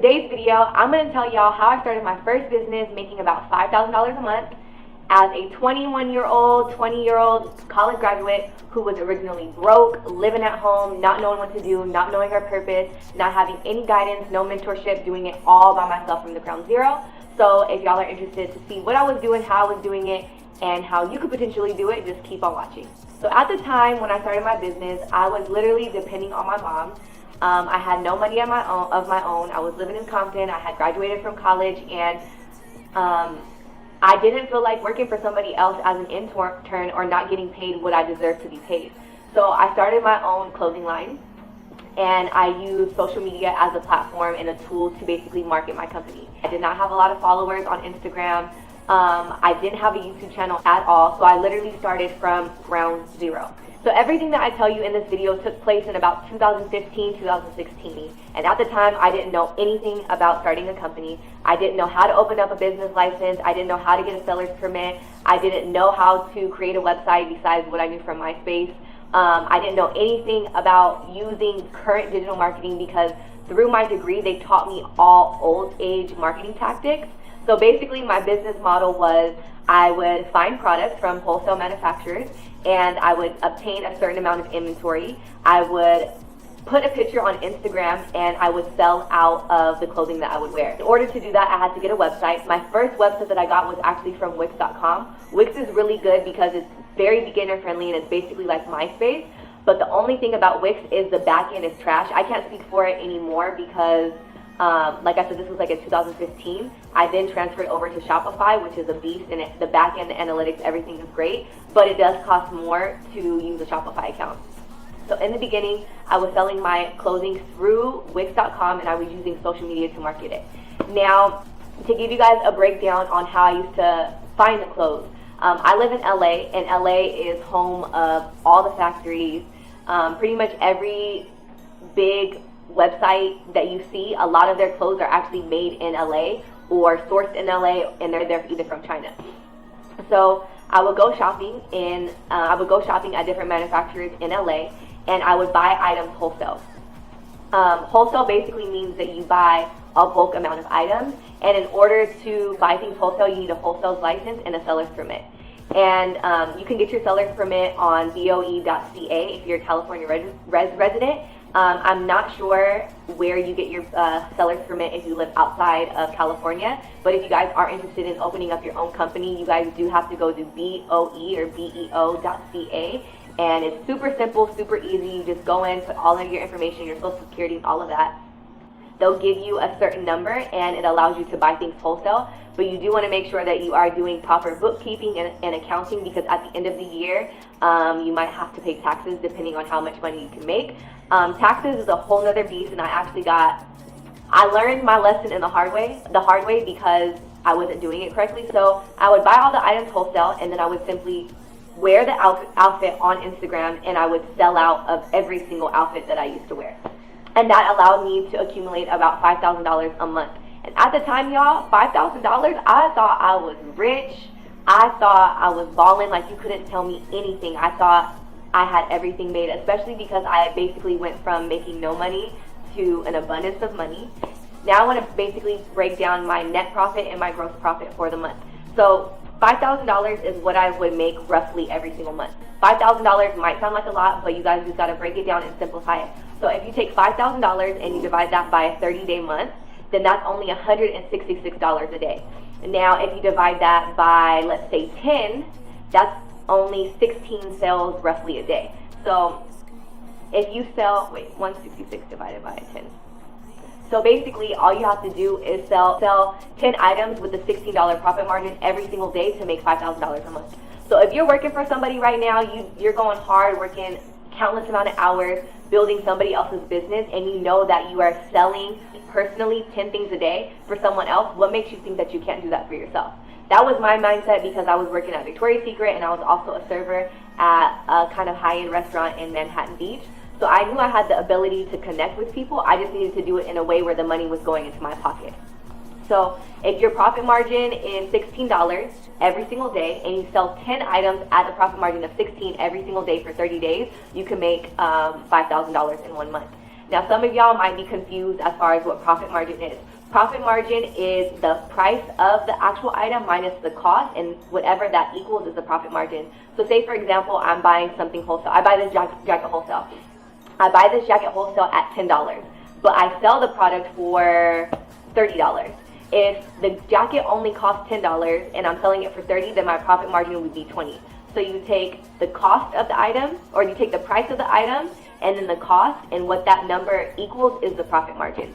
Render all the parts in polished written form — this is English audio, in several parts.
today's video, I'm going to tell y'all how I started my first business making about $5,000 a month as a 21-year-old, 20-year-old college graduate who was originally broke, living at home, not knowing what to do, not knowing her purpose, not having any guidance, no mentorship, doing it all by myself from the ground zero. So if y'all are interested to see what I was doing, how I was doing it, and how you could potentially do it, just keep on watching. So at the time when I started my business, I was literally depending on my mom. I had no money of my own. I was living in Compton. I had graduated from college, and I didn't feel like working for somebody else as an intern or not getting paid what I deserved to be paid. So I started my own clothing line, and I used social media as a platform and a tool to basically market my company. I did not have a lot of followers on Instagram. I didn't have a YouTube channel at all, so I literally started from ground zero. So everything that I tell you in this video took place in about 2015, 2016. And at the time, I didn't know anything about starting a company. I didn't know how to open up a business license. I didn't know how to get a seller's permit. I didn't know how to create a website besides what I knew from MySpace. I didn't know anything about using current digital marketing because through my degree, they taught me all old age marketing tactics. So basically, my business model was I would find products from wholesale manufacturers and I would obtain a certain amount of inventory. I would put a picture on Instagram and I would sell out of the clothing that I would wear. In order to do that, I had to get a website. My first website that I got was actually from Wix.com. Wix is really good because it's very beginner friendly and it's basically like MySpace. But the only thing about Wix is the back end is trash. I can't speak for it anymore because like I said, this was like in 2015. I then transferred over to Shopify, which is a beast, and the back end, the analytics, everything is great, but it does cost more to use a Shopify account. So in the beginning, I was selling my clothing through Wix.com, and I was using social media to market it. Now, to give you guys a breakdown on how I used to find the clothes, I live in LA, and LA is home of all the factories. Pretty much every big website that you see, a lot of their clothes are actually made in LA or sourced in LA, and they're either from China. So I would go shopping at different manufacturers in LA, and I would buy items wholesale. Wholesale basically means that you buy a bulk amount of items, and in order to buy things wholesale, you need a wholesale license and a seller's permit. And you can get your seller's permit on boe.ca if you're a California resident. I'm not sure where you get your seller's permit if you live outside of California, but if you guys are interested in opening up your own company, you guys do have to go to BOE or BEO.ca, and it's super simple, super easy. You just go in, put all of your information, your social security, all of that. They'll give you a certain number, and it allows you to buy things wholesale, but you do want to make sure that you are doing proper bookkeeping and accounting, because at the end of the year, you might have to pay taxes depending on how much money you can make. Taxes is a whole nother beast, and I learned my lesson in the hard way because I wasn't doing it correctly. So I would buy all the items wholesale, and then I would simply wear the outfit on Instagram, and I would sell out of every single outfit that I used to wear. And that allowed me to accumulate about $5,000 a month. And at the time, y'all, $5,000, I thought I was rich. I thought I was balling like you couldn't tell me anything. I thought I had everything made, especially because I basically went from making no money to an abundance of money. Now I want to basically break down my net profit and my gross profit for the month. So $5,000 is what I would make roughly every single month. $5,000 might sound like a lot, but you guys just got to break it down and simplify it. So if you take $5,000 and you divide that by a 30-day month, then that's only $166 a day. Now, if you divide that by, let's say, 10, that's only 16 sales roughly a day. So if you sell, 166 divided by 10. So basically, all you have to do is sell 10 items with a $16 profit margin every single day to make $5,000 a month. So if you're working for somebody right now, you're going hard, working countless amount of hours, building somebody else's business, and you know that you are selling personally 10 things a day for someone else, what makes you think that you can't do that for yourself? That was my mindset because I was working at Victoria's Secret, and I was also a server at a kind of high-end restaurant in Manhattan Beach. So I knew I had the ability to connect with people. I just needed to do it in a way where the money was going into my pocket. So if your profit margin is $16 every single day and you sell 10 items at a profit margin of $16 every single day for 30 days, you can make $5,000 in 1 month. Now, some of y'all might be confused as far as what profit margin is. Profit margin is the price of the actual item minus the cost, and whatever that equals is the profit margin. So say, for example, I'm buying something wholesale. I buy this jacket wholesale. I buy this jacket wholesale at $10, but I sell the product for $30. If the jacket only costs $10 and I'm selling it for $30, then my profit margin would be $20. So you take the cost of the item, or you take the price of the item, and then the cost, and what that number equals is the profit margin.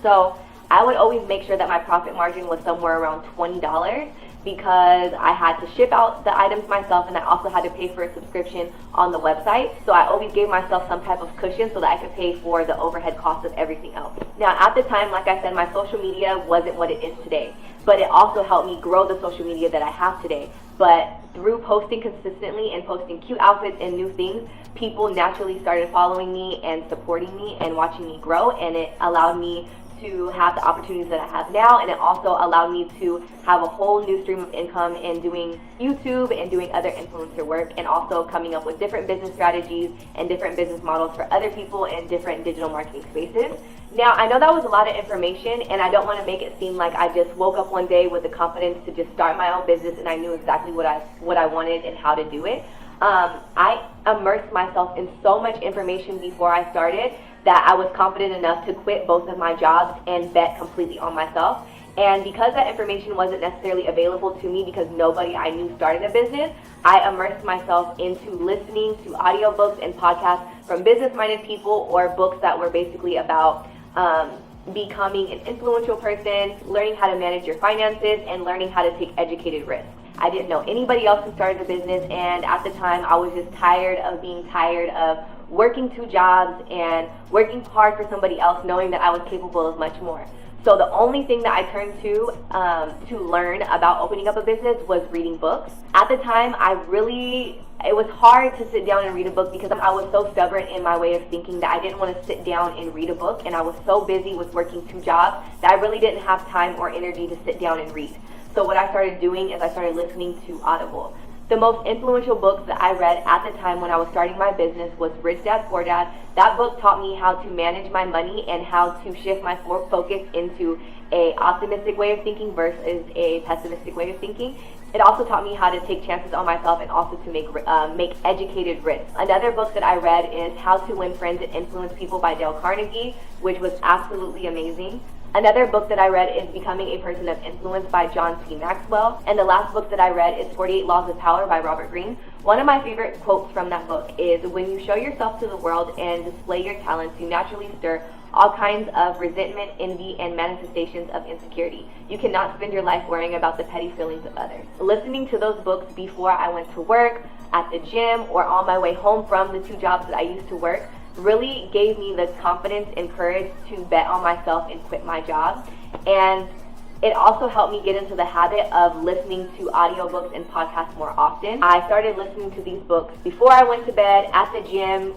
So I would always make sure that my profit margin was somewhere around $20 because I had to ship out the items myself, and I also had to pay for a subscription on the website. So I always gave myself some type of cushion so that I could pay for the overhead cost of everything else. Now, at the time, like I said, my social media wasn't what it is today, but it also helped me grow the social media that I have today. But through posting consistently and posting cute outfits and new things, people naturally started following me and supporting me and watching me grow, and it allowed me to have the opportunities that I have now, and it also allowed me to have a whole new stream of income in doing YouTube and doing other influencer work, and also coming up with different business strategies and different business models for other people in different digital marketing spaces. Now, I know that was a lot of information, and I don't want to make it seem like I just woke up one day with the confidence to just start my own business and I knew exactly what I wanted and how to do it. I immersed myself in so much information before I started that I was confident enough to quit both of my jobs and bet completely on myself. And because that information wasn't necessarily available to me because nobody I knew started a business, I immersed myself into listening to audiobooks and podcasts from business-minded people, or books that were basically about becoming an influential person, learning how to manage your finances, and learning how to take educated risks. I didn't know anybody else who started a business, and at the time I was just tired of being tired of working 2 jobs and working hard for somebody else, knowing that I was capable of much more. So the only thing that I turned to learn about opening up a business was reading books. At the time, it was hard to sit down and read a book because I was so stubborn in my way of thinking that I didn't want to sit down and read a book, and I was so busy with working 2 jobs that I really didn't have time or energy to sit down and read. So what I started doing is I started listening to Audible. The most influential book that I read at the time when I was starting my business was Rich Dad, Poor Dad. That book taught me how to manage my money and how to shift my focus into an optimistic way of thinking versus a pessimistic way of thinking. It also taught me how to take chances on myself and also to make educated risks. Another book that I read is How to Win Friends and Influence People by Dale Carnegie, which was absolutely amazing. Another book that I read is Becoming a Person of Influence by John C. Maxwell. And the last book that I read is 48 Laws of Power by Robert Greene. One of my favorite quotes from that book is, "When you show yourself to the world and display your talents, you naturally stir all kinds of resentment, envy, and manifestations of insecurity. You cannot spend your life worrying about the petty feelings of others." Listening to those books before I went to work, at the gym, or on my way home from the 2 jobs that I used to work really gave me the confidence and courage to bet on myself and quit my job. And it also helped me get into the habit of listening to audiobooks and podcasts more often. I started listening to these books before I went to bed, at the gym,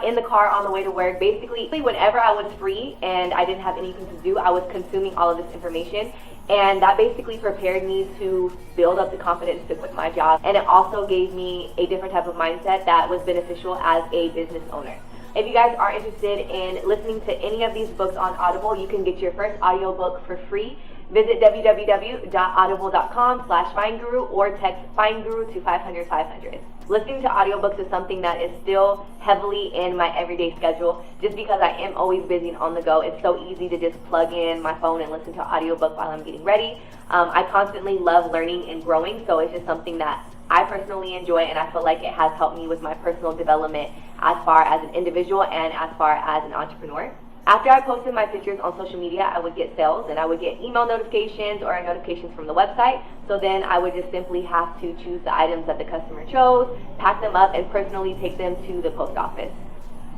in the car on the way to work. Basically, whenever I was free and I didn't have anything to do, I was consuming all of this information. And that basically prepared me to build up the confidence to quit my job. And it also gave me a different type of mindset that was beneficial as a business owner. If you guys are interested in listening to any of these books on Audible, you can get your first audiobook for free. Visit www.audible.com/FindGuru or text FindGuru to 500-500. Listening to audiobooks is something that is still heavily in my everyday schedule just because I am always busy and on the go. It's so easy to just plug in my phone and listen to an audiobook while I'm getting ready. I constantly love learning and growing, so it's just something that I personally enjoy, and I feel like it has helped me with my personal development as far as an individual and as far as an entrepreneur. After I posted my pictures on social media, I would get sales, and I would get email notifications or notifications from the website. So then I would just simply have to choose the items that the customer chose, pack them up, and personally take them to the post office.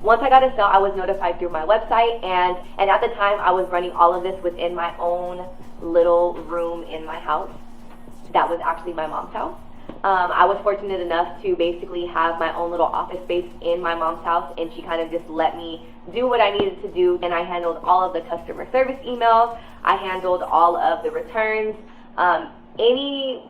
Once I got a sale, I was notified through my website, and at the time I was running all of this within my own little room in my house. That was actually my mom's house. I was fortunate enough to basically have my own little office space in my mom's house, and she kind of just let me do what I needed to do, and I handled all of the customer service emails. I handled all of the returns. Any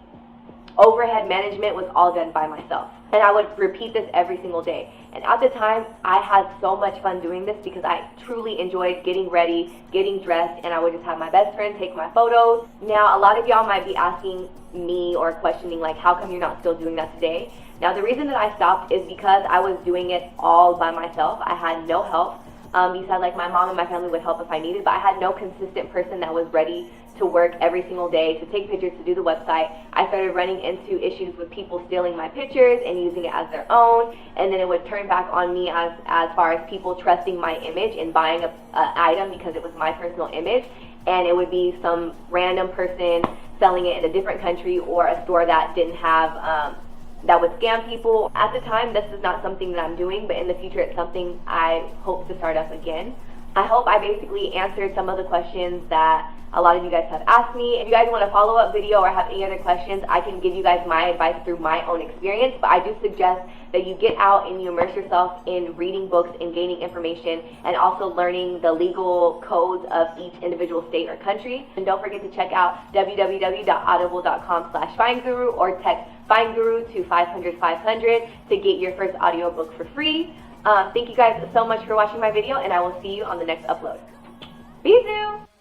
overhead management was all done by myself. And I would repeat this every single day. And at the time, I had so much fun doing this because I truly enjoyed getting ready, getting dressed, and I would just have my best friend take my photos. Now, a lot of y'all might be asking me or questioning, like, how come you're not still doing that today? Now, the reason that I stopped is because I was doing it all by myself. I had no help. Besides, like, my mom and my family would help if I needed, but I had no consistent person that was ready to work every single day, to take pictures, to do the website. I started running into issues with people stealing my pictures and using it as their own, and then it would turn back on me as far as people trusting my image and buying an item because it was my personal image, and it would be some random person selling it in a different country or a store that didn't have that would scam people. At the time, this is not something that I'm doing, but in the future, it's something I hope to start up again. I hope I basically answered some of the questions that a lot of you guys have asked me. If you guys want a follow-up video or have any other questions, I can give you guys my advice through my own experience, but I do suggest that you get out and you immerse yourself in reading books and gaining information and also learning the legal codes of each individual state or country. And don't forget to check out www.audible.com/FindGuru or text FindGuru to 500-500 to get your first audiobook for free. Thank you guys so much for watching my video, and I will see you on the next upload. Bisous!